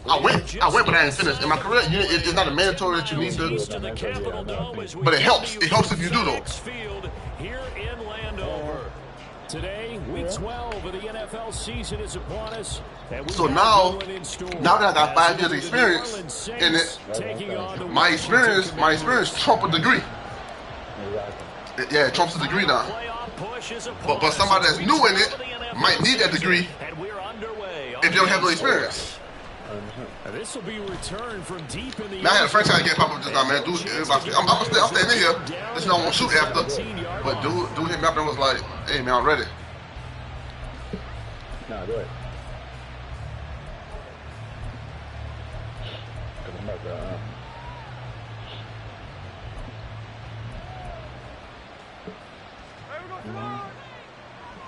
I went, but I didn't finish. In my career, it's not a mandatory that you need to, but it helps. It helps if you do though. Here in Landover. Today, week 12 of the NFL season is upon us. So now that I got 5 years of experience in it, my experience trumps a degree. Yeah, it trumps a degree now. But somebody that's new in it might need that degree if they don't have no experience. This will be returned from deep in the now I had a franchise game pop up just now, man. Dude, I'm staying in here. This is not gonna shoot after. But dude hit me up and was like, "Hey man, I'm ready." Nah, go ahead.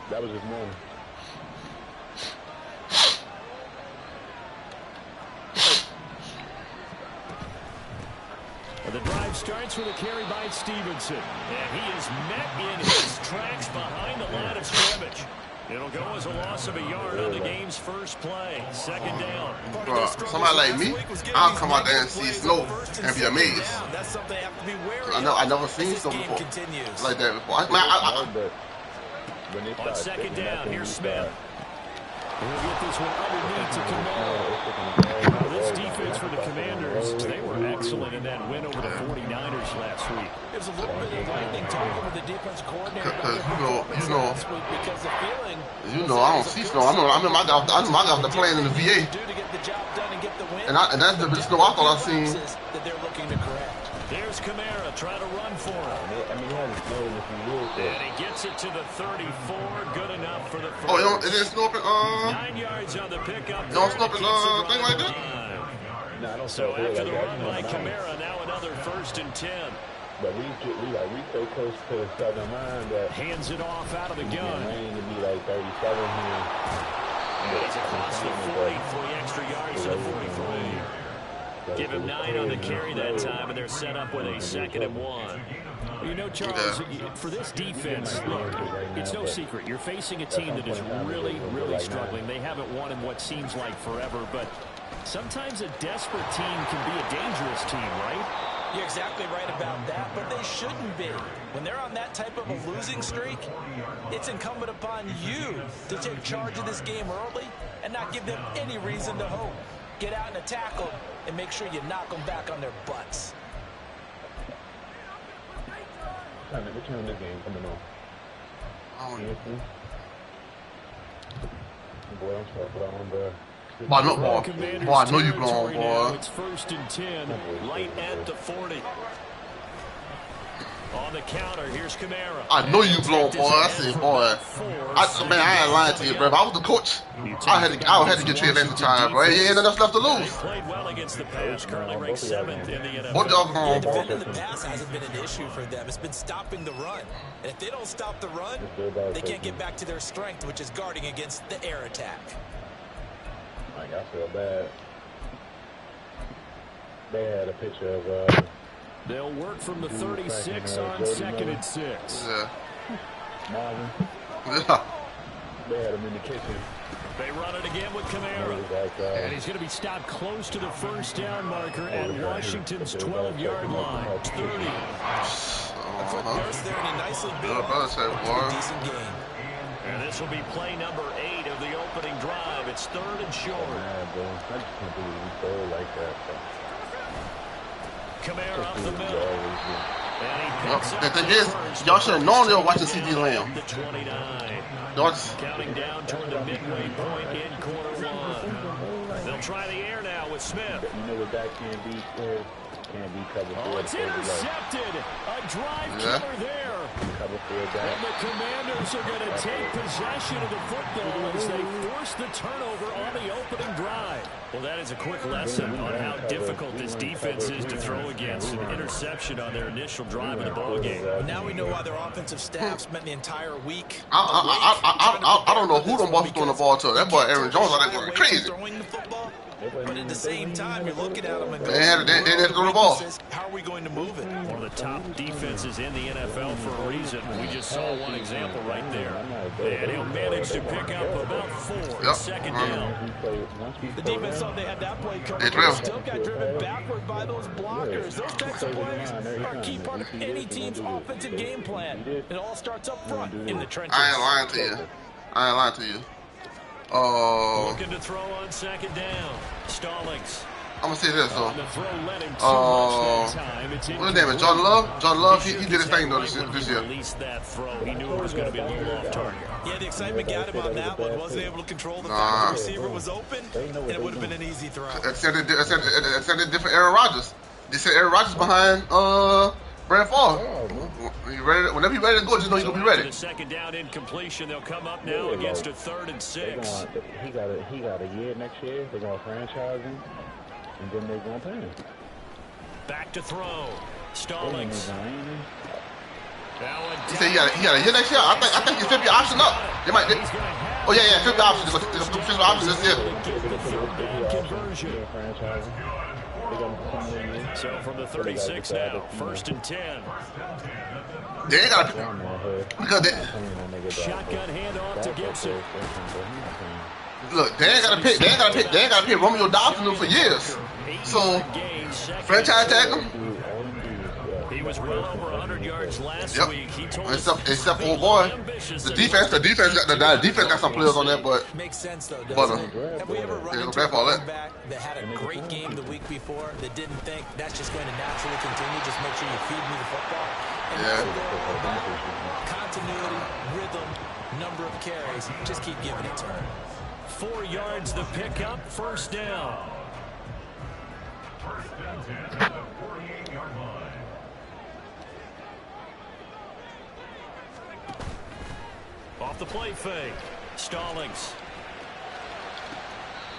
That was this morning. The drive starts with a carry by Stevenson. And he is met in his tracks behind the line of scrimmage. It'll go as a loss of a yard on the game's first play. Second down. Bro, somebody like me, I'll come out there and see snow and be amazed. I never seen snow before like that before. On second down, here's Smith. We'll get this one underneath to Kamara. This defense for the Commanders, they were excellent in that win over the 49ers last week. There's a little bit of lightning talking with the defense coordinator. Because I don't see snow. I know my guys are playing in the VA, and that's the snow I thought I seen. That they're looking to correct. There's Kamara trying to run for him. And he gets it to the 34. Good enough for the first. Oh, it didn't snow up 9 yards on the pickup. You don't snow up thing like that? So after the run by Kamara, now another 1st and 10. But we so close to the southern line that hands it off out of the gun. Rain to be like 37 here. He's across the 40, 3 extra yards to the 43. Give him 9 on the carry that time, and they're set up with a 2nd and 1. You know, Charles, for this defense, look, it's no secret. You're facing a team that is really, really struggling. They haven't won in what seems like forever, but sometimes a desperate team can be a dangerous team, right? You're exactly right about that, but they shouldn't be. When they're on that type of a losing streak, it's incumbent upon you to take charge of this game early and not give them any reason to hope. Get out and attack them, and make sure you knock them back on their butts. What time this game coming on? Boy, I'm sorry, but I'm on the... Boy, I know you belong, boy. It's 1st and 10, light at the 40. On the counter, here's Kamara. I know you blown, boy. I said, boy. Man, I ain't lying to you, bro. If I was the coach, I had to get you advantage time, bro. He ain't enough left to lose. He played well against the pass, currently ranked 7th in the NFL. What y'all going, boy? Defending the pass hasn't been an issue for them. It's been stopping the run. And if they don't stop the run, they can't get back to their strength, which is guarding against the air attack. I feel bad. They had a picture of... They'll work from the 36 on 2nd and 6. Yeah. Marvin. Yeah. They had him in the kitchen. They run it again with Kamara. And he's going to be stopped close to the 1st down marker at Washington's 12-yard line. 30. A quick burst there, and he nicely built a decent game. And this will be play number 8 of the opening drive. It's 3rd and short. I just can't believe we throw like that. Kamara up the middle. The thing is, y'all should have known they were watching CD Lamb. Counting down toward the midway point in quarter 1. They'll try the air now with Smith. You know what that can be covered for. Oh, it's intercepted. A drive killer there. And the Commanders are going to take possession of the football as they force the turnover on the opening drive. Well, that is a quick lesson on how difficult this defense is to throw against. An interception on their initial drive of the ball game. Now we know why their offensive staff spent the entire week. I don't know who them boys throwing the ball to. That boy Aaron Jones out there going crazy. Throwing the football, But at the same time, you're looking at them and going, they had to throw the ball. How are we going to move it? One of the top defenses in the NFL for a reason. We just saw one example right there. And he'll manage to pick up about 4. Second down. The defense thought they had that play covered. They still got driven backward by those blockers. Those types of plays are a key part of any team's offensive game plan. It all starts up front in the trenches. I ain't lying to you. Looking to throw on second down. Stallings. I'm gonna say this though. The throw led him too much that time. What's his name? John Love? John Love, he did his thing though this year. Released that throw. He knew it was going to be a little off target. Yeah, the excitement got him on that one. Wasn't able to control the fact the receiver was open, and it would have been an easy throw. Except a different Aaron Rodgers. They said Aaron Rodgers behind Brad Favre. Whenever you're ready to go, just know you're going to be ready. The second down incompletion. They'll come up now against a 3rd and 6. He got a year next year. They're going to franchise him, and then they're going to pay him. Back to throw. Stallings. He said he got a year next year. I think he's 50 option up. They might. Oh yeah, 50 option. 50 option this year. Conversion. So from the 36 now, 1st and 10. They ain't got to because they shotgun handoff to Gibson. Look, they ain't got to pay Romeo Dobbs for years. So franchise tag him. He was well over 100 yards last week. He told except old boy. The defense got some players on there, but makes sense though. Have we ever run into a quarterback that had a great game the week before that didn't think that's just going to naturally continue? Just make sure you feed me the football. And continuity, rhythm, number of carries. Just keep giving it to him. 4 yards the pickup, 1st down. Off the play fake. Stallings.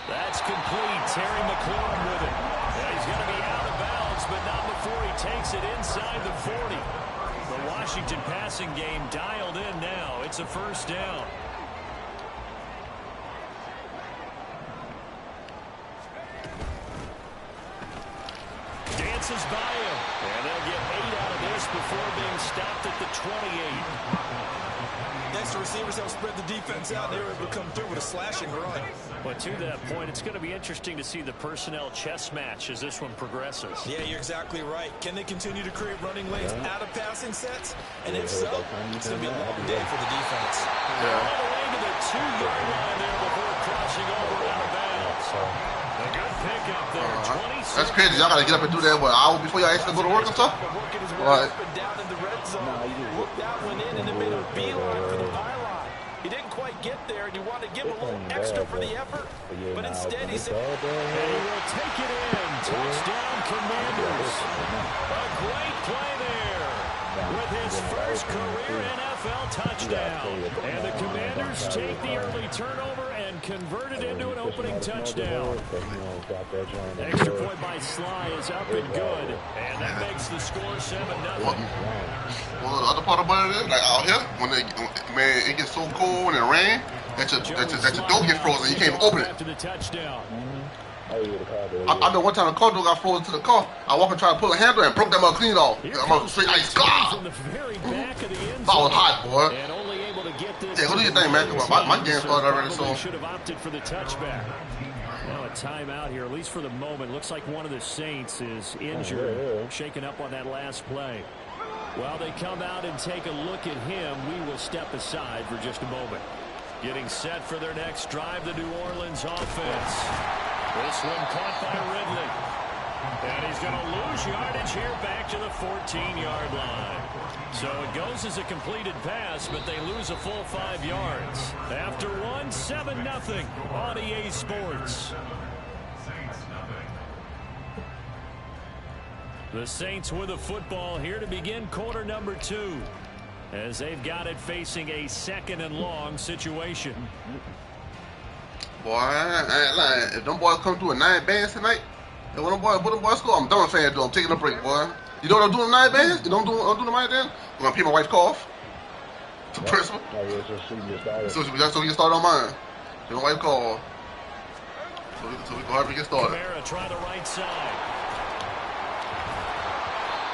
That's complete. Terry McLaurin with it. Yeah, he's going to be out of bounds, but not before he takes it inside the 40. The Washington passing game dialed in now. It's a 1st down. Dances by him. And they'll get 8 out of this before being stopped at the 28. Next, the receivers help spread the defense out. They were able to come through with a slashing run. But to that point, it's going to be interesting to see the personnel chess match as this one progresses. Yeah, you're exactly right. Can they continue to create running lanes out of passing sets? And if so, it's going to be a long day for the defense. All the way to the 2-yard line there before crossing over out of bounds. A good pickup there. 26. That's crazy. Y'all got to get up and do that an hour before y'all actually go to work and stuff? Working his way up and down in the red zone. Looked that one in and then made a beeline for the pylon. He didn't quite get there, and you want to give him a little extra for the effort, but instead he said, and he will take it in. Touchdown, Commanders. A great play there with his first career NFL touchdown. And the Commanders take the early turnover and convert it into an opening touchdown. Extra point by Sly is up and good, and that makes the score 7-0. Well, the other part about it is, like out here, when it gets so cold and it rains, that your door get frozen. You can't even open it. After the touchdown. I know one time the car door got frozen to the car. I walked and tried to pull a handle and broke that mug clean off. I'm straight ice. God! I was hot, boy. Yeah, what do you think, man? My game started already, so. Should have opted for the touchback. Now a timeout here, at least for the moment. Looks like one of the Saints is injured, shaken up on that last play. While they come out and take a look at him, we will step aside for just a moment. Getting set for their next drive, the New Orleans offense. This one caught by Ridley. And he's going to lose yardage here back to the 14-yard line. So it goes as a completed pass, but they lose a full 5 yards. After one, 7-0 on EA Sports. The Saints with the football here to begin quarter number 2. As they've got it facing a 2nd and long situation. Boy, I ain't lying. If them boys come through a 9 bands tonight, and when them boys score, I'm done saying I'm taking a break, boy. You know what I'm doing 9 bands? You know what I'm doing the 9 bands? I'm gonna pay my wife's car off. To principal. So we can start on mine. Pay my wife's car off. So we go ahead and get started. Kamara try the right side.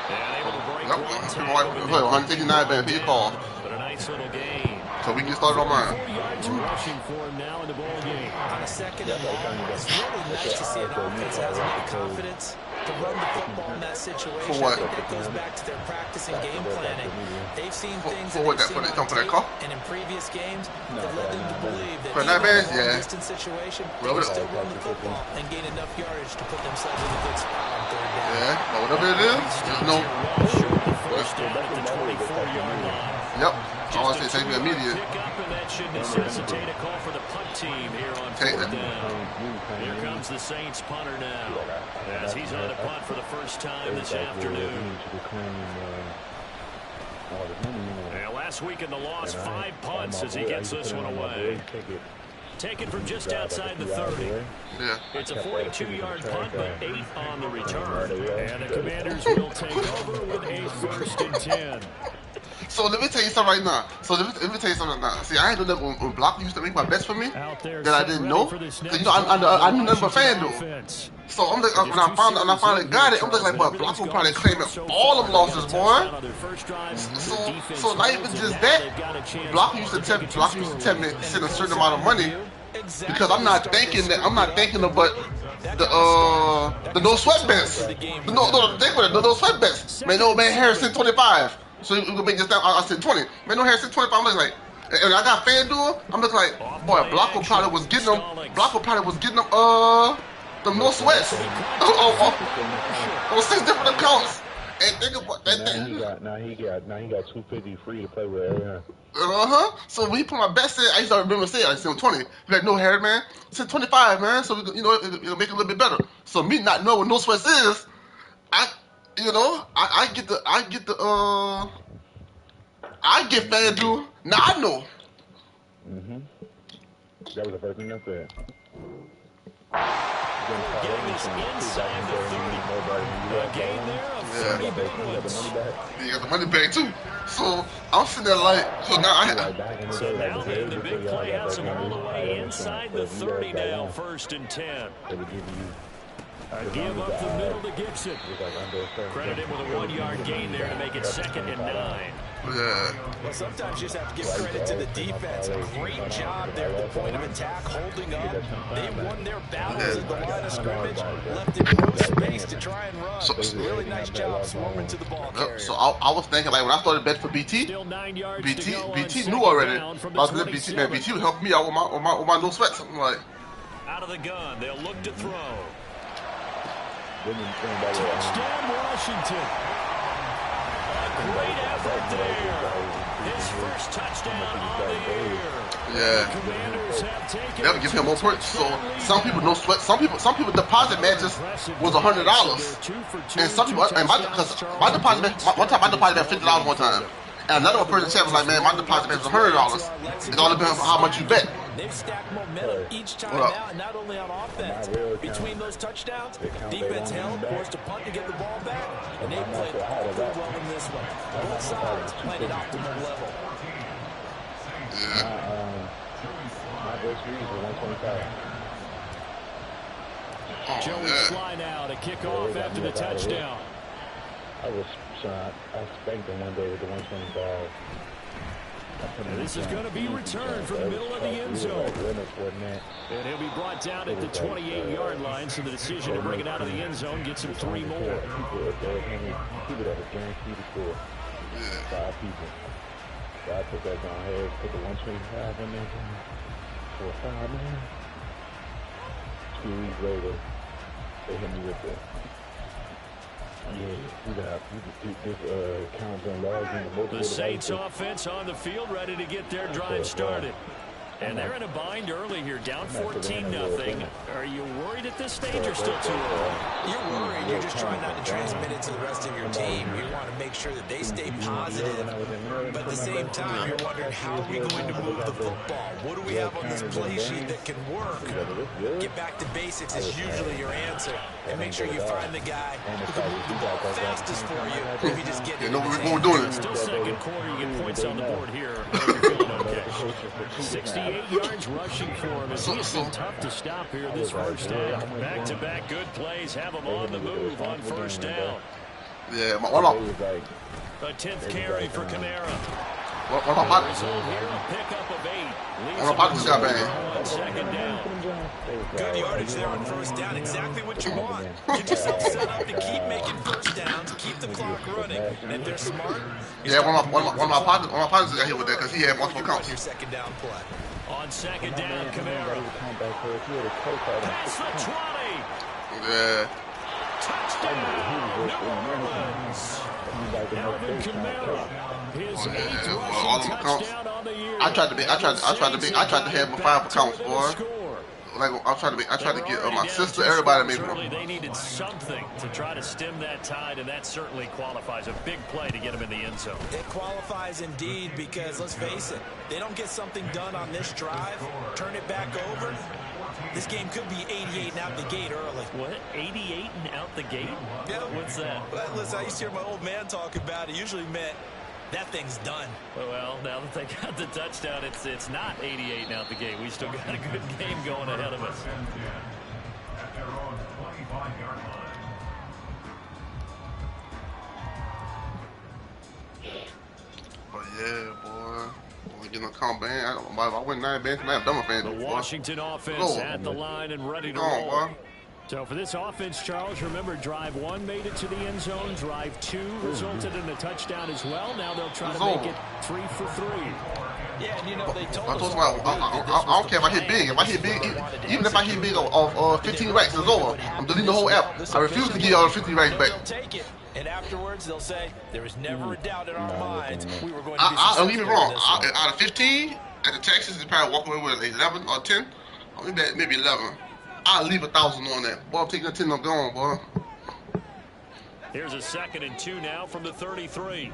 And able to break one tackle. 159 band, he call. But a nice little gain. So we can get started on mine. 4 yards rushing for him now in the ball game. On a second and long, it's really nice to see an offense has enough confidence to run the football in that situation. For what? I think that goes back to their practice and game planning. They've seen things For what? that they've seen on tape, Call? and in previous games that led them to believe that For even that in a yeah. long-distance situation, they can still run the football and gain enough yardage to put themselves in a good spot on third down. Yeah, but whatever it is, just know. First down at the 24-yard line. Yep. I want to say take me immediate. Pick up, and that should necessitate a call for the punt team here on Take fourth it. down. Here comes the Saints punter now, as he's on the punt for the first time this afternoon. Now, last week in the loss, 5 punts as he gets this one away. Taken from just outside the 30. Yeah. It's a 42-yard punt, but 8 on the return. And the Commanders will take over with a 1st and 10. So let me tell you something right now. Let me tell you something right now. See, I ain't know that when Block used to make my bets for me that I didn't know. You know, I knew nothing but FanDuel. So I'm like, when I finally got it, I'm like, boy, Block will probably claim all them losses, boy. So not even just that. Block used to tell me to send a certain amount of money because I'm not thinking of but the no sweat bets. The no sweat bets. Man, no man, Harrison 25. So we gonna make this down. I said 20. Man, no Harrison 25. I'm looking like, and I got FanDuel. I'm looking like, boy, Blocko probably was getting them. The no sweats. On 6 different accounts. And think about that thing. Now he got $250 free to play with. So when he put my bets in, I used to remember saying I sent 20. He's like, no, Harry, man, send 25, man. So it'll make it a little bit better. So me not knowing what no sweats is, I get FanDuel. Now I know. That was the first thing I said. Getting us inside the 30. A gain there of 30 points. You got the money back too. So I'm sitting there like, so now So now the big play has him all the way inside the 30 now, 1st and 10. A give up the middle to Gibson. Credit him with a 1-yard gain there to make it 2nd and 9. Yeah. Well, sometimes you just have to give credit to the defense. A great job there at the point of attack, holding up. They won their battles at the line of scrimmage, left it no space to try and run. Really nice job swarming to the ball carrier. So I was thinking, like, when I started betting for BT knew already. I was going to BT, man, BT would help me out with my no sweat. Something like. Out of the gun, they'll look to throw. Touchdown, Washington. Great effort there. His first touchdown on the year. Yeah. The Commanders have taken They'll give him more points. So some people no sweat. Some people deposit matches was $100, and some people and my deposit one time my deposit had $50 one time, and another person said was like, man, my deposit match was $100. It all depends on how much you bet. They've stacked momentum each time now, and not only on offense. Between those touchdowns, defense held, forced a punt to get the ball back, and they played awfully well in this one. Both sides played at optimal level. My best read was 125. Joey Fly now to kick off after the touchdown. I spanked him one day with the 125. And this is going to be returned from the middle of the end zone. And he'll be brought down at the 28-yard line, so the decision to bring it out of the end zone gets him 3 more. People that are guaranteed to score. 5 people. So I put that down here, put the 125 in there for 5 man. 2 weeks later, they hit me with the the Saints offense on the field, ready to get their drive started. And they're in a bind early here, down 14-0. Are you worried at this stage or still too early? You're worried. You're just trying not to transmit it to the rest of your team. You want to make sure that they stay positive. But at the same time, you're wondering, how are we going to move the football? What do we have on this play sheet that can work? Get back to basics is usually your answer. and make sure you find the guy who can move the ball fastest for you if you just get it. You know what we're doing it. Still second quarter, you get points on the board here. Feeling okay. 68 yards rushing for him as he has been tough to stop here this first half. Back-to-back good plays have him on the move on first down. Yeah, one of A 10th carry for Kamara. my pockets. Pickup of 8. One of my pockets got bad. On second down. Good yardage there on first down. Exactly what you want. Get yourself set up to keep making first downs, keep the clock running. And if they're smart, Yeah, one of my pockets got hit with that because he had multiple counts. your second down play. On second down, Kamara. Pass the 20. Yeah. Touchdown. Alvin Kamara. His 8th rushing touchdown on the year. I tried to have my 5 accounts, boy. Like I tried to get my sister, everybody maybe. Certainly they needed something to try to stem that tide, and that certainly qualifies. A big play to get him in the end zone. It qualifies indeed because, let's face it, they don't get something done on this drive, turn it back over, this game could be 88 and out the gate early. What? 88 and out the gate? Yeah. What's that? Well, listen, I used to hear my old man talk about it. Usually meant that thing's done. Well, now that they got the touchdown, it's not 88 and out the gate. We still got a good game going ahead of us. But yeah, boy. We getting a calm band. I went 9 bands. I'm done with fans. The Washington offense at the line and ready to roll. Boy. So for this offense, Charles, remember drive 1 made it to the end zone. Drive 2 resulted in a touchdown as well. Now they'll try to make it 3 for 3. Yeah, and you know, they told us. I don't care if I hit big. If I hit big, even if I hit big of 15 racks, it's over. I'm deleting the whole app. I refuse to give y'all 50 racks back. They'll take it. And afterwards, theyll say, there was never a doubt in our minds we were going to be Don't get me wrong. successful. Out of 15, at the Texas, they probably walk away with 11 or 10. Or maybe 11. I'll leave 1,000 on that. Boy, I'm taking the 10, I'm gone, boy. Here's a 2nd and 2 now from the 33.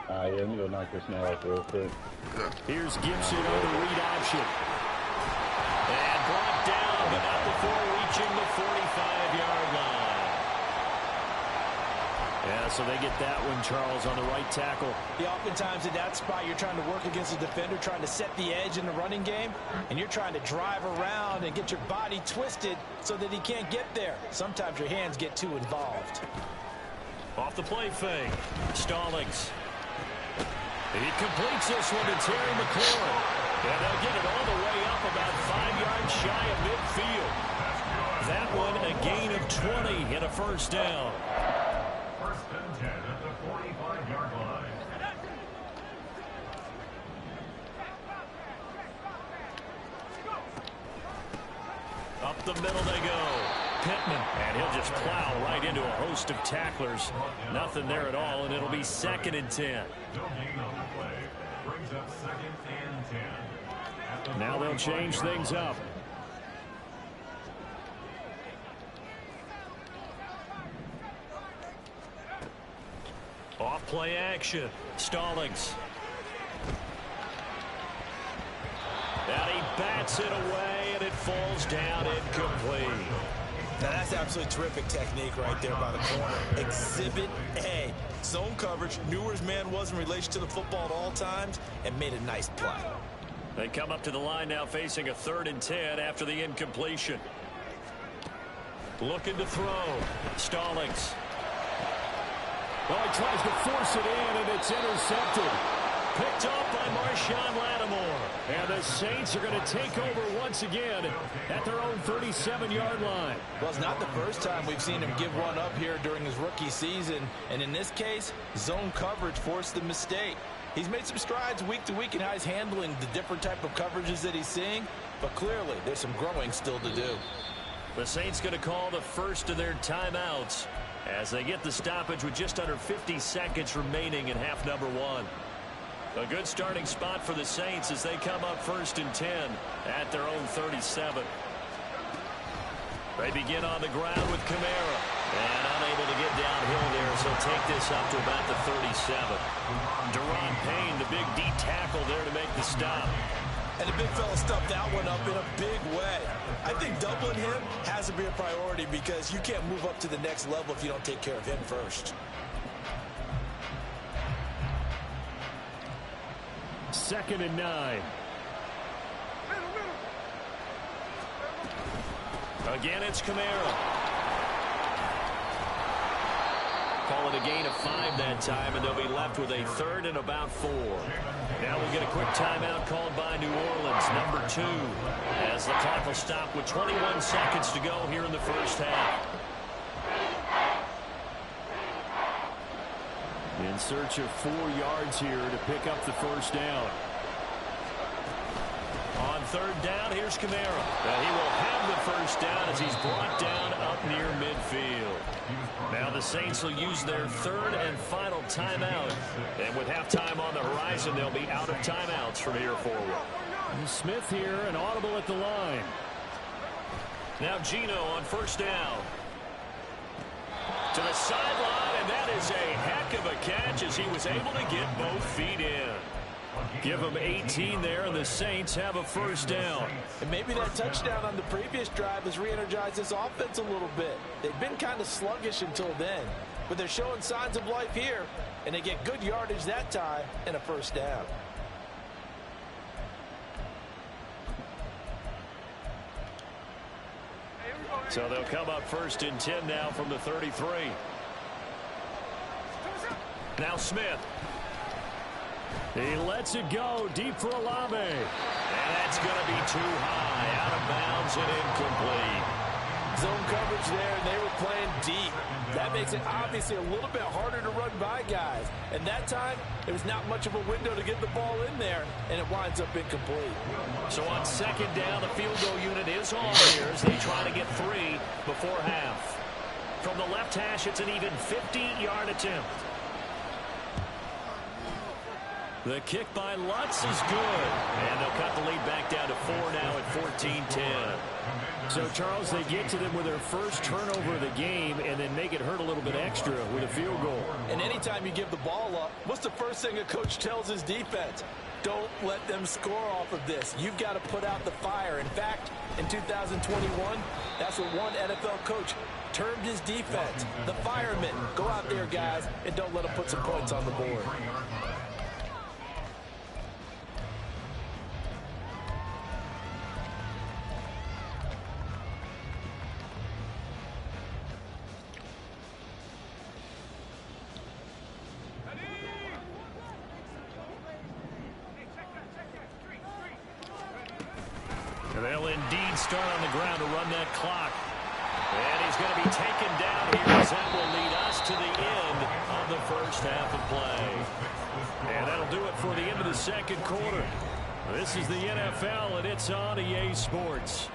Yeah, let me go knock this now off real quick. Yeah. Here's Gibson on the read option. And brought down, but not before reaching the 45-yard line. Yeah, so they get that one, Charles, on the right tackle. Yeah, oftentimes in that spot, you're trying to work against a defender, trying to set the edge in the running game, and you're trying to drive around and get your body twisted so that he can't get there. Sometimes your hands get too involved. Off the play fake. Stallings. He completes this one to Terry McLaurin. And they'll get it all the way up about 5 yards shy of midfield. That one a gain of 20 and a first down. First and 10 at the 45-yard line. Up the middle they go. Pittman, and he'll just plow right into a host of tacklers. Nothing there at all, and it'll be 2nd and 10. Brings up 2nd and 10. Now they'll change things up. Off play action. Stallings. And he bats it away, and it falls down incomplete. Now that's absolutely terrific technique right there by the corner. Exhibit A. Zone coverage, knew where his man was in relation to the football at all times, and made a nice play. They come up to the line now facing a 3rd and 10 after the incompletion. Looking to throw. Stallings. Oh, he tries to force it in, and it's intercepted. Picked up by Marshawn Lattimore. And the Saints are going to take over once again at their own 37-yard line. Well, it's not the first time we've seen him give one up here during his rookie season. And in this case, zone coverage forced the mistake. He's made some strides week to week in how he's handling the different type of coverages that he's seeing. But clearly, there's some growing still to do. The Saints going to call the first of their timeouts as they get the stoppage with just under 50 seconds remaining in half number 1. A good starting spot for the Saints as they come up 1st and 10 at their own 37. They begin on the ground with Kamara. And unable to get downhill there, so take this up to about the 37. Deron Payne, the big D tackle there to make the stop. And the big fella stuffed that one up in a big way. I think doubling him has to be a priority because you can't move up to the next level if you don't take care of him first. 2nd and 9. Again, it's Kamara. Call it a gain of 5 that time, and they'll be left with a 3rd and about 4. Now we'll get a quick timeout called by New Orleans, number 2, as the clock will stop with 21 seconds to go here in the first half. In search of 4 yards here to pick up the first down. On 3rd down, here's Kamara. He will have the first down as he's brought down up near midfield. Now the Saints will use their 3rd and final timeout. And with halftime on the horizon, they'll be out of timeouts from here forward. Smith here, and audible at the line. Now Geno on 1st down. To the sideline, and that is a heck of a catch as he was able to get both feet in. Give them 18 there, and the Saints have a first down. And maybe that touchdown on the previous drive has re-energized this offense a little bit. They've been kind of sluggish until then, but they're showing signs of life here, and they get good yardage that time and a first down. So they'll come up 1st and 10 now from the 33. Now Smith. He lets it go deep for Olave. And that's going to be too high. Out of bounds and incomplete. Zone coverage there, and they were playing deep. That makes it obviously a little bit harder to run by guys. And that time, it was not much of a window to get the ball in there, and it winds up incomplete. So on 2nd down, the field goal unit is on here as they try to get 3 before half. From the left hash, it's an even 50-yard attempt. The kick by Lutz is good. And they'll cut the lead back down to 4 now at 14-10. So, Charles, they get to them with their first turnover of the game and then make it hurt a little bit extra with a field goal. And anytime you give the ball up, what's the first thing a coach tells his defense? Don't let them score off of this. You've got to put out the fire. In fact, in 2021, that's what one NFL coach termed his defense. The firemen. Go out there, guys, and don't let them put some points on the board. They'll indeed start on the ground to run that clock. And he's going to be taken down here as that will lead us to the end of the first half of play. And that'll do it for the end of the 2nd quarter. This is the NFL, and it's on EA Sports.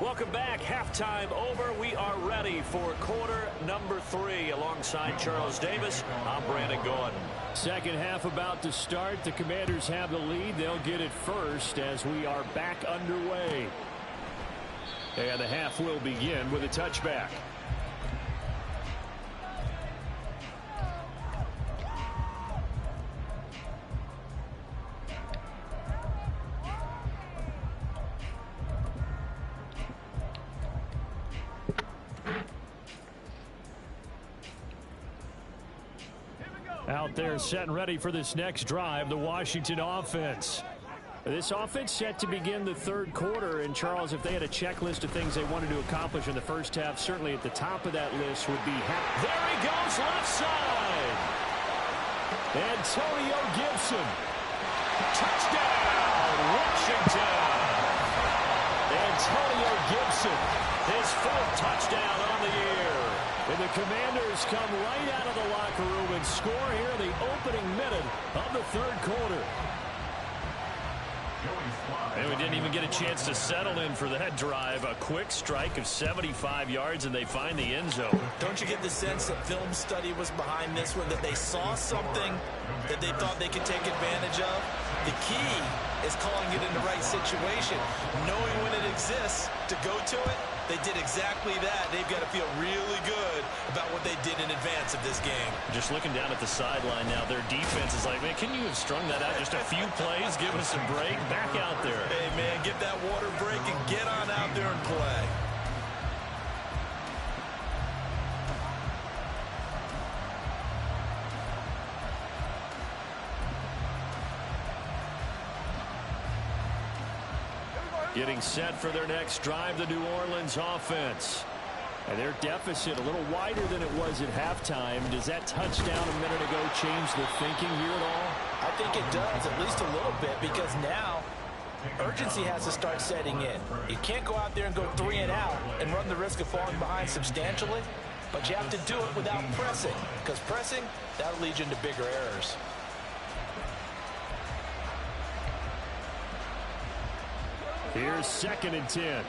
Welcome back. Halftime over. We are ready for quarter number 3. Alongside Charles Davis, I'm Brandon Gordon. 2nd half about to start. The Commanders have the lead. They'll get it first as we are back underway. And the half will begin with a touchback. Out there set and ready for this next drive, the Washington offense. This offense set to begin the 3rd quarter. And, Charles, if they had a checklist of things they wanted to accomplish in the first half, certainly at the top of that list would be... There he goes, left side! Antonio Gibson. Touchdown, Washington! Antonio Gibson, his 4th touchdown on the year. And the Commanders come right out of the locker room and score here in the opening minute of the 3rd quarter. And we didn't even get a chance to settle in for that drive. A quick strike of 75 yards, and they find the end zone. Don't you get the sense that film study was behind this one, that they saw something that they thought they could take advantage of? The key is calling it in the right situation, knowing when it exists to go to it. They did exactly that. They've got to feel really good about what they did in advance of this game. Just looking down at the sideline now, their defense is like, man, can you have strung that out just a few plays? Give us a break. Back out there. Hey, man, get that water break and get on out there and play. Getting set for their next drive, the New Orleans offense. And their deficit a little wider than it was at halftime. Does that touchdown a minute ago change the thinking here at all? I think it does, at least a little bit, because now urgency has to start setting in. You can't go out there and go 3 and out and run the risk of falling behind substantially, but you have to do it without pressing, because pressing, that'll lead you into bigger errors. Here's 2nd and 10.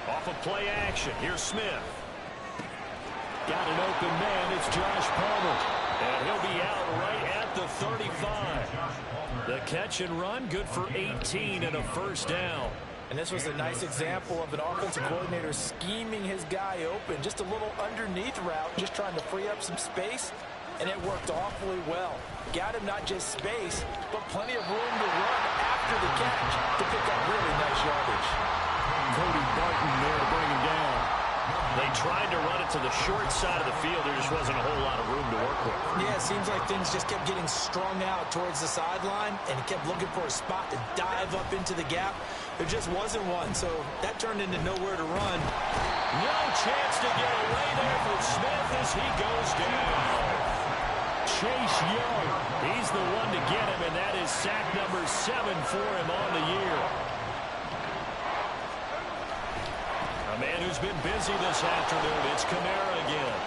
Off of play action. Here's Smith. Got an open man. It's Josh Palmer. And he'll be out right at the 35. The catch and run, good for 18 and a first down. And this was a nice example of an offensive coordinator scheming his guy open. Just a little underneath route, just trying to free up some space. And it worked awfully well. Got him not just space, but plenty of room to run after the catch to pick up really nice yardage. Cody Barton there to bring him down. They tried to run it to the short side of the field. There just wasn't a whole lot of room to work with. Yeah, it seems like things just kept getting strung out towards the sideline, and he kept looking for a spot to dive up into the gap. There just wasn't one, so that turned into nowhere to run. No chance to get away there for Smith as he goes down. Chase Young, he's the one to get him, and that is sack number 7 for him on the year. A man who's been busy this afternoon, it's Kamara again.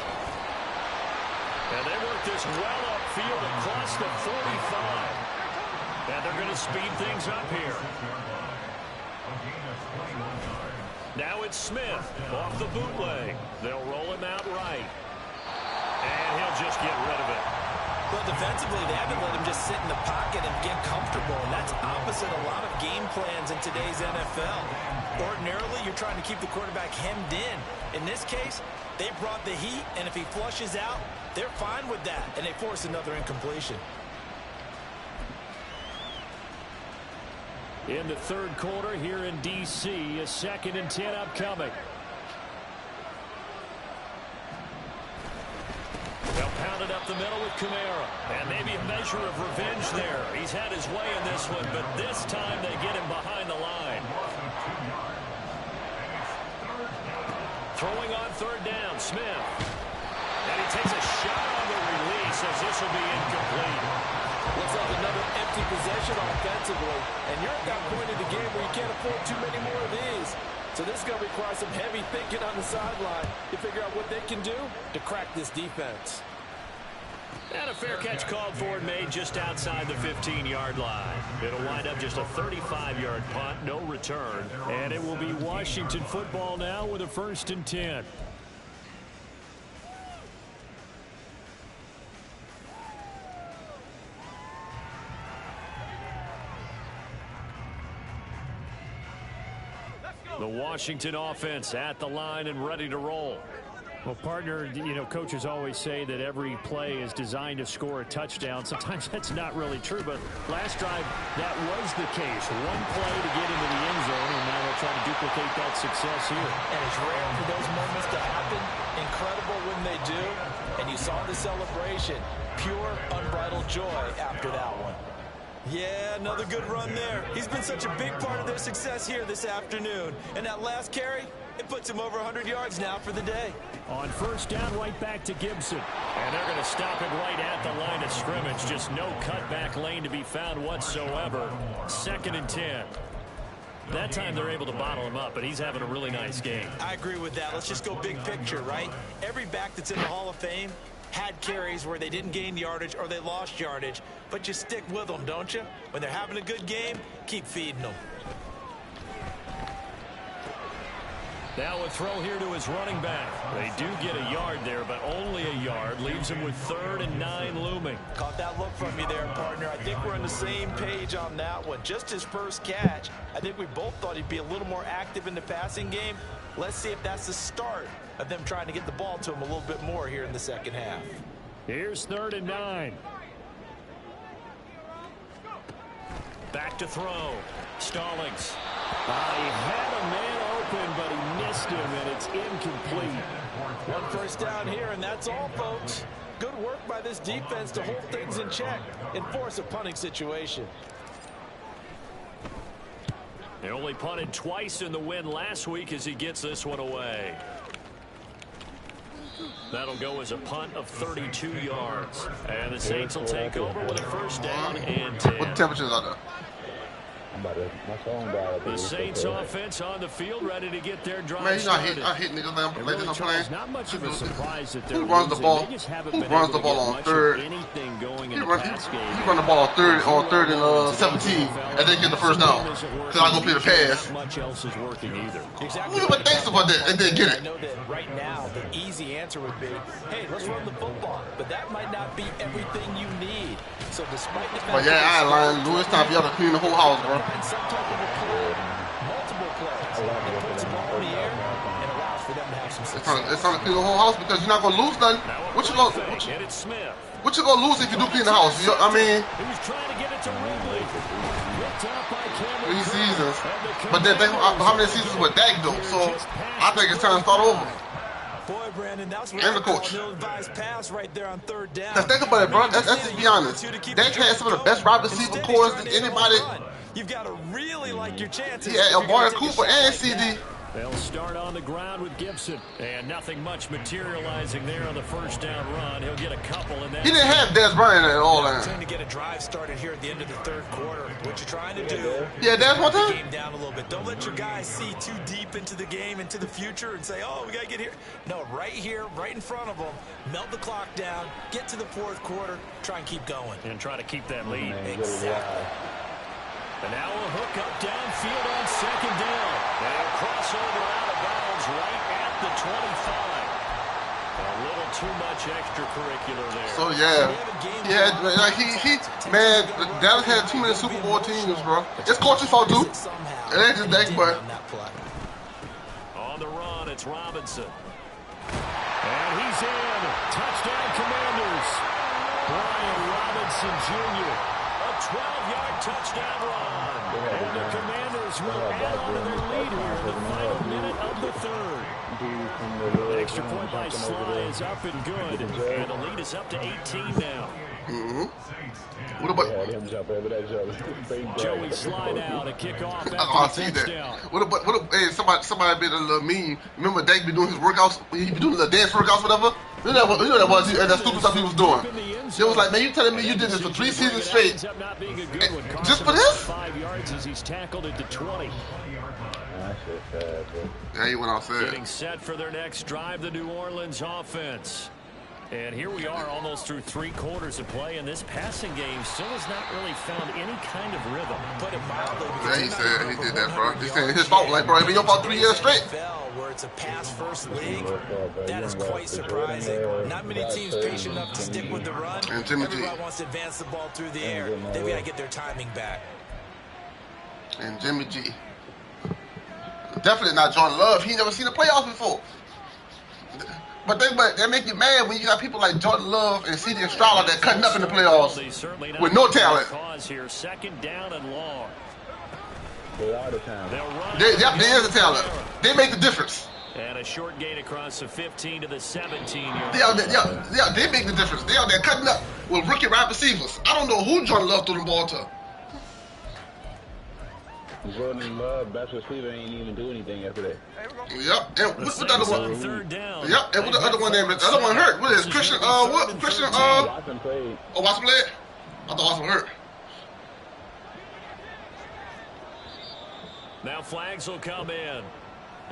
And they work this well upfield across the 45. And they're going to speed things up here. Now it's Smith off the bootleg. They'll roll him out right. And he'll just get rid of it. Well, defensively, they haven't let him just sit in the pocket and get comfortable, and that's opposite a lot of game plans in today's NFL. Ordinarily, you're trying to keep the quarterback hemmed in. In this case, they brought the heat, and if he flushes out, they're fine with that, and they force another incompletion. In the third quarter here in D.C., a 2nd and 10 upcoming. They'll pound it up the middle with Kamara. And maybe a measure of revenge there. He's had his way in this one, but this time they get him behind the line. Throwing on 3rd down, Smith. And he takes a shot on the release as this will be incomplete. Looks like another empty possession offensively. And you're at that point in the game where you can't afford too many more of these. So this is going to require some heavy thinking on the sideline to figure out what they can do to crack this defense. And a fair catch called for and made just outside the 15-yard line. It'll wind up just a 35-yard punt, no return. And it will be Washington football now with a 1st and 10. The Washington offense at the line and ready to roll. Well, partner, you know, coaches always say that every play is designed to score a touchdown. Sometimes that's not really true, but last drive, that was the case. One play to get into the end zone, and now they'll try to duplicate that success here. And it's rare for those moments to happen. Incredible when they do. And you saw the celebration. Pure, unbridled joy after that one. Yeah, another good run there. He's been such a big part of their success here this afternoon. And that last carry, it puts him over 100 yards now for the day. On 1st down, right back to Gibson. And they're going to stop it right at the line of scrimmage. Just no cutback lane to be found whatsoever. 2nd and 10. That time they're able to bottle him up, but he's having a really nice game. I agree with that. Let's just go big picture, right? Every back that's in the Hall of Fame had carries where they didn't gain yardage or they lost yardage, but you stick with them, don't you? When they're having a good game, keep feeding them. Now a throw here to his running back. They do get a yard there, but only a yard. Leaves him with 3rd and 9 looming. Caught that look from you there, partner. I think we're on the same page on that one. Just his first catch. I think we both thought he'd be a little more active in the passing game. Let's see if that's the start of them trying to get the ball to him a little bit more here in the second half. Here's 3rd and 9. Back to throw. Stallings. He had a man open, but he missed him, and it's incomplete. 1 first down here, and that's all, folks. Good work by this defense to hold things in check and force a punting situation. They only punted twice in the win last week as he gets this one away. That'll go as a punt of 32 yards. And the Saints will take over with a first down and 10. What temperatures are there? The Saints offense on the field ready to get their drive Man, started. I hit niggas down like this. I'm playing. Not much of a surprise that Who runs the ball? Who runs the ball on 3rd? He run the ball on 3rd and 17, and then get the first down. Cause I go play the pass. Much else is working either. Exactly. Who even thinks about that and then get I it? know that right now the easy answer would be, hey, let's run the football. But that might not be everything you need. So despite the fact But yeah, I ain't lying. Lou, it's time for y'all to clean the whole house, bro. find some type of a play, multiple plays, that puts them all in the air and allows for them to have some success. It's time to clean the whole house because you're not gonna lose nothing. What you gonna lose if you do clean the house? I mean, He was trying to get it to Ridley. Picked up by Cameron 3 seasons. But then think how many seasons with Dak though? So I think it's time to start over. Boy, Brandon, that's what And the coach. ill-advised pass right there on 3rd down. Let's think about it, bro. Let's just be honest. Dak had some of the best wide receiver cores than anybody. You've got to really like your chances. Yeah, Amari Cooper and CD. They'll start on the ground with Gibson. And nothing much materializing there on the first down run. He'll get a couple in that. He didn't have Dez Bryant at all. Trying to get a drive started here at the end of the 3rd quarter. What you're trying to do, Yeah, Dez one the time. game down a little bit. Don't let your guys see too deep into the game, into the future, and say, oh, we got to get here. No, right here, right in front of them, melt the clock down, get to the 4th quarter, try and keep going. And try to keep that lead. Exactly. And now a hook up downfield on 2nd down. And a crossover out of bounds right at the 25. A little too much extracurricular there. So yeah, like man, Dallas had too many Super Bowl teams, bro. It's coaching fault too. It ain't just Dak, but On the run, it's Robinson. And he's in. Touchdown, Commanders. Brian Robinson Jr. A 12-yard touchdown run. And the Commanders will add on to their lead here in the final minute of the 3rd. The extra point by Sly is up and good. And the lead is up to 18 now. What about? Joey Sly now to kick off I after see the that. touchdown. What about? Hey, somebody made a little meme. Remember Dak be doing his workouts? He be doing the dance workouts, whatever. You know that was that stupid stuff he was doing. It was like, man, you telling me you did this for 3 seasons straight? Just for this? 5 yards as he's tackled at the 20. Yeah, he went outside. Getting set for their next drive, the New Orleans offense. And here we are almost through 3 quarters of play, and this passing game still has not really found any kind of rhythm. Put it mildly. Yeah, he said he did that, bro. He's saying his fault. Like, bro, it been your fault 3 years straight. Where it's a pass-first league, that is quite surprising. Not many teams patient enough to stick with the run. And Jimmy G. Everybody wants to advance the ball through the air. They've got to get their timing back. And Jimmy G. Definitely not Jordan Love. He never seen the playoffs before. But they make you mad when you got people like Jordan Love and C.J. Stroud that cutting up in the playoffs with no talent. Here, 2nd down and long. They are the talent. There is a talent. They make the difference. And a short gain across the 15 to the 17-yard. They make the difference. They out there cutting up with rookie wide receivers. I don't know who Jordan Love threw the ball to. Jordan Love, best receiver, ain't even do anything after that. Yep. And what the other one? 3rd down. Yep. And what the other one name is? The other one hurt. What is Christian? Christian? Watson played. Oh, Watson played? I thought Watson hurt. Now flags will come in.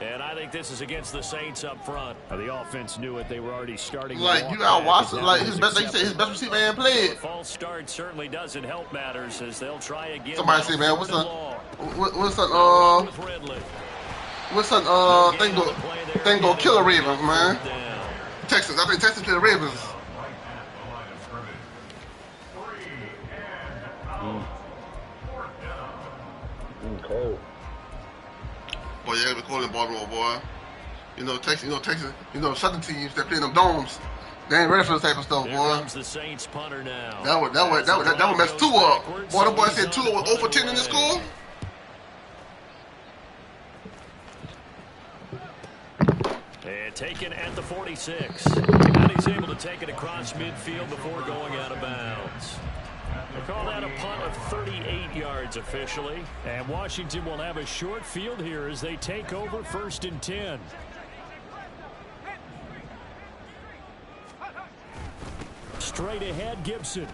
And I think this is against the Saints up front. The offense knew it. They were already starting. Like, you got Watson, like, his best, like you said, his best receiver ain't played. A false start certainly doesn't help matters as they'll try again. Somebody say, man, what's the What's that? Thing go kill the Ravens, man. Texas. I think Texas play the Ravens. Cold. Boy, yeah, it's cold in Baltimore, boy. Texas. Southern teams that play in them domes. They ain't ready for this type of stuff, boy. Comes the Saints punter now. That would mess Tua up. Boy, the boy said Tua was 0 for 10 in the school. And taken at the 46. And he's able to take it across midfield before going out of bounds. They call that a punt of 38 yards officially. And Washington will have a short field here as they take over 1st and 10. Straight ahead, Gibson.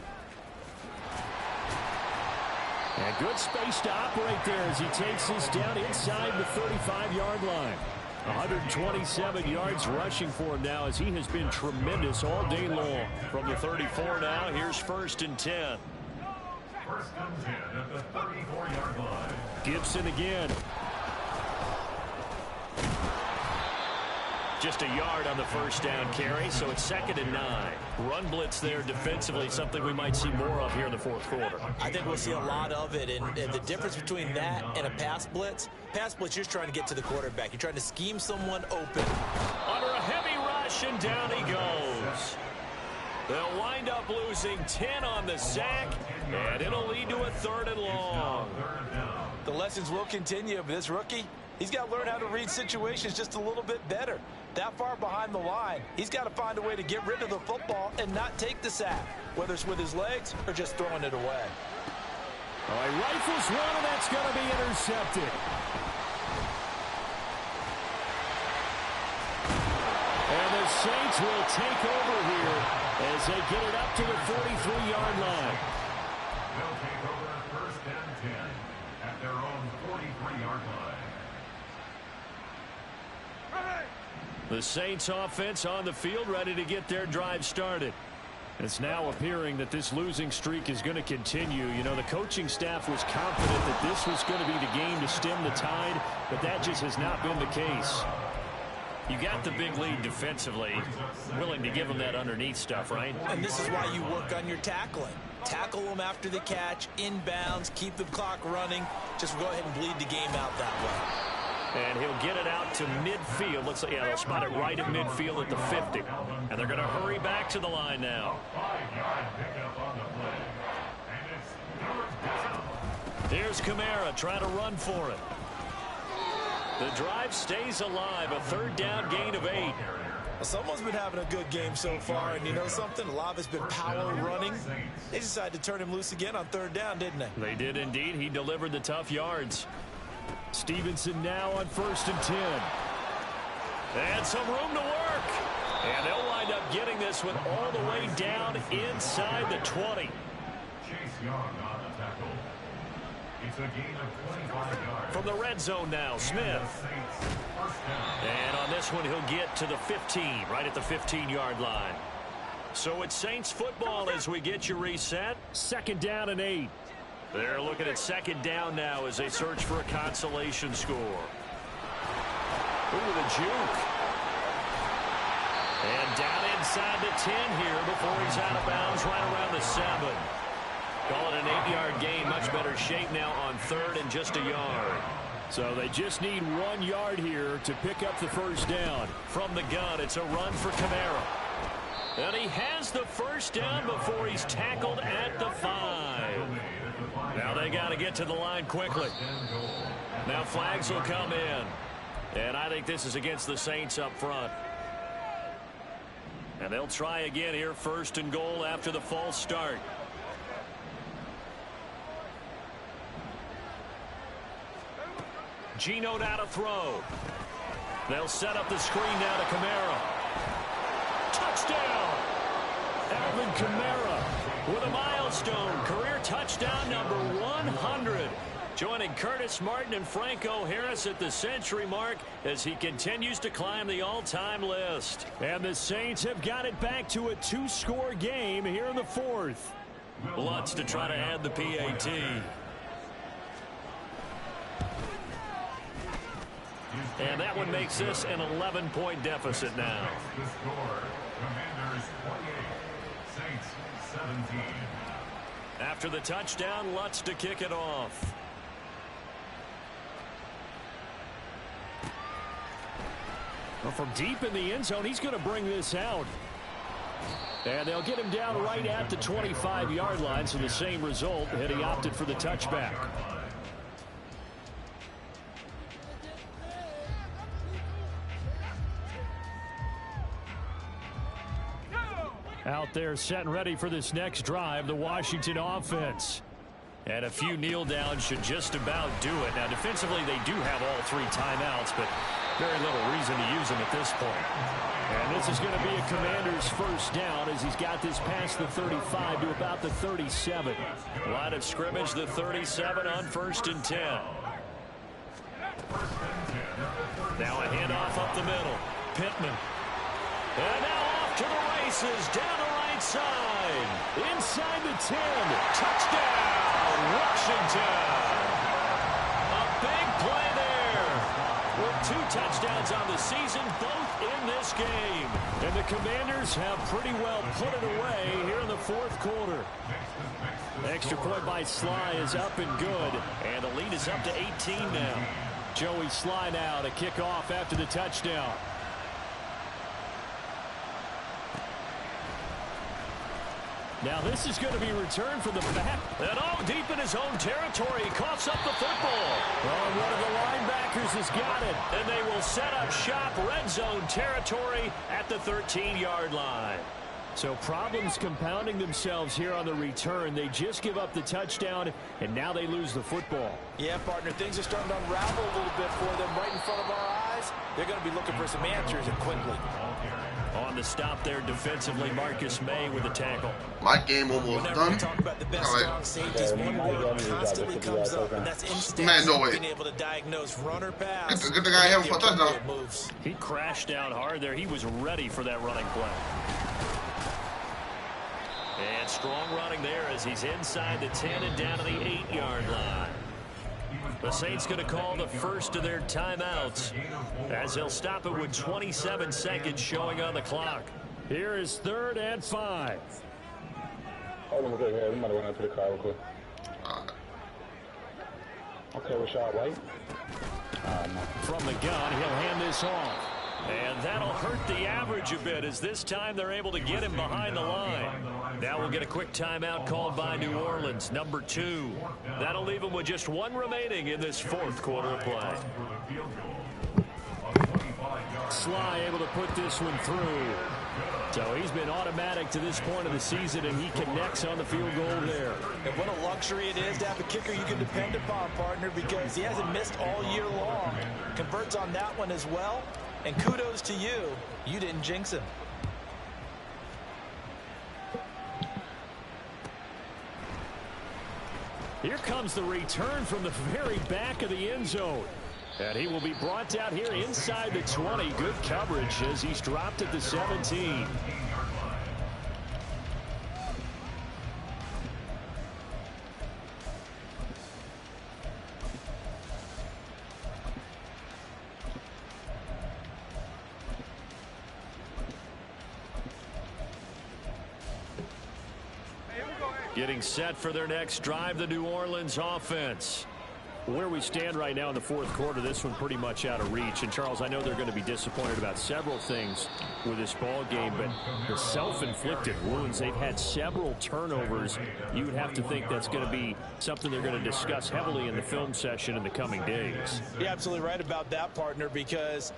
And good space to operate there as he takes this down inside the 35-yard line. 127 yards rushing for him now as he has been tremendous all day long. From the 34 now, here's 1st and 10. 1st and 10 at the 34-yard line. Gibson again. Just a yard on the 1st down carry, so it's 2nd and 9. Run blitz there defensively, something we might see more of here in the 4th quarter. I think we'll see a lot of it, and the difference between that and a pass blitz, you're just trying to get to the quarterback. You're trying to scheme someone open. Under a heavy rush, and down he goes. They'll wind up losing 10 on the sack, and it'll lead to a 3rd and long. The lessons will continue, but this rookie, he's got to learn how to read situations just a little bit better. That far behind the line, he's got to find a way to get rid of the football and not take the sack, whether it's with his legs or just throwing it away. All right, rifles one, and that's going to be intercepted. And the Saints will take over here as they get it up to the 43-yard line. They'll take over 1st and 10 at their own 43-yard line. The Saints offense on the field, ready to get their drive started. It's now appearing that this losing streak is going to continue. You know, the coaching staff was confident that this was going to be the game to stem the tide, but that just has not been the case. You got the big lead defensively, willing to give them that underneath stuff, right? And this is why you work on your tackling. Tackle them after the catch, inbounds, keep the clock running. Just go ahead and bleed the game out that way. And he'll get it out to midfield. Looks like, yeah, they'll spot it right at midfield at the 50. And they're going to hurry back to the line now. 5-yard pickup on the play. And it's Here's Kamara trying to run for it. The drive stays alive. A 3rd down gain of 8. Well, someone's been having a good game so far, and you know something? A lot of it's been power running. They decided to turn him loose again on 3rd down, didn't they? They did indeed. He delivered the tough yards. Stevenson now on 1st and 10. And some room to work. And they'll wind up getting this one all the way down inside the 20. Chase Young on the tackle. It's a gain of 25 yards. From the red zone now, Smith. And on this one, he'll get to the 15, right at the 15-yard line. So it's Saints football as we get you reset. 2nd down and 8. They're looking at 2nd down now as they search for a consolation score. Ooh, the juke. And down inside the 10 here before he's out of bounds right around the 7. Call it an 8-yard gain. Much better shape now on 3rd and just a yard. So they just need 1 yard here to pick up the 1st down. From the gun, it's a run for Kamara. And he has the 1st down before he's tackled at the 5. Now they got to get to the line quickly. Now flags will come in. And I think this is against the Saints up front. And they'll try again here, 1st and goal after the false start. Geno now to throw. They'll set up the screen now to Kamara. Touchdown! Alvin Kamara with a milestone career touchdown number 100. Joining Curtis Martin and Franco Harris at the century mark as he continues to climb the all-time list. And the Saints have got it back to a 2-score game here in the 4th. Lutz to try to add the PAT. And that one makes this an 11-point deficit now. The score, Commanders 28, Saints 17. After the touchdown, Lutz to kick it off. Well, from deep in the end zone, he's going to bring this out. And they'll get him down right at the 25-yard line, so the same result, and he opted for the touchback. Out there set and ready for this next drive, the Washington offense. And a few kneel downs should just about do it. Now, defensively, they do have all 3 timeouts, but very little reason to use them at this point. And this is going to be a Commander's first down as he's got this past the 35 to about the 37. Line of scrimmage, the 37 on 1st and 10. Now a handoff up the middle. Pittman. And now off to the races, down the right side. Inside the 10. Touchdown, Washington. A big play there. With 2 touchdowns on the season, both in this game. And the Commanders have pretty well put it away here in the 4th quarter. Extra point by Sly is up and good. And the lead is up to 18 now. Joey Sly now to kick off after the touchdown. Now this is going to be returned from the back. And deep in his own territory, he coughs up the football. Well, one of the linebackers has got it. And they will set up shop, red zone territory at the 13-yard line. So problems compounding themselves here on the return. They just give up the touchdown, and now they lose the football. Yeah, partner, things are starting to unravel a little bit for them right in front of our eyes. They're going to be looking for some answers, and quickly. On the stop there defensively, Marcus May with the tackle. My game almost done. We talk about the best strong safeties. One word constantly comes up, and that's instinct. Being able to diagnose run or pass. Good thing I have him for a touchdown. He crashed down hard there. He was ready for that running play. And strong running there as he's inside the 10 and down to the 8-yard line. The Saints going to call the first of their timeouts as they'll stop it with 27 seconds showing on the clock. Here is 3rd and 5. Hold on, okay, we might have went out to the car real quick. Okay, Rashad White. No. From the gun, he'll hand this off. And that'll hurt the average a bit as this time they're able to get him behind the line. Now we'll get a quick timeout called by New Orleans, number 2. That'll leave him with just 1 remaining in this 4th quarter of play. Sly able to put this one through. So he's been automatic to this point of the season, and he connects on the field goal there. And what a luxury it is to have a kicker you can depend upon, partner, because he hasn't missed all year long. Converts on that one as well. And kudos to you. You didn't jinx him. Here comes the return from the very back of the end zone. And he will be brought down here inside the 20. Good coverage as he's dropped at the 17. Getting set for their next drive, the New Orleans offense. Where we stand right now in the 4th quarter, this one pretty much out of reach. And, Charles, I know they're going to be disappointed about several things with this ball game, but the self-inflicted wounds, they've had several turnovers. You would have to think that's going to be something they're going to discuss heavily in the film session in the coming days. You're absolutely right about that, partner, because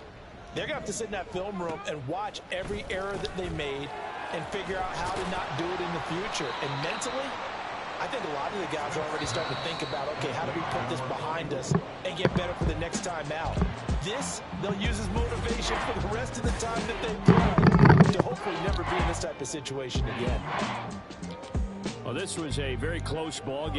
they're going to have to sit in that film room and watch every error that they made and figure out how to not do it in the future. And mentally, I think a lot of the guys are already starting to think about, okay, how do we put this behind us and get better for the next time out? This, they'll use as motivation for the rest of the time that they play to hopefully never be in this type of situation again. Well, this was a very close ball game.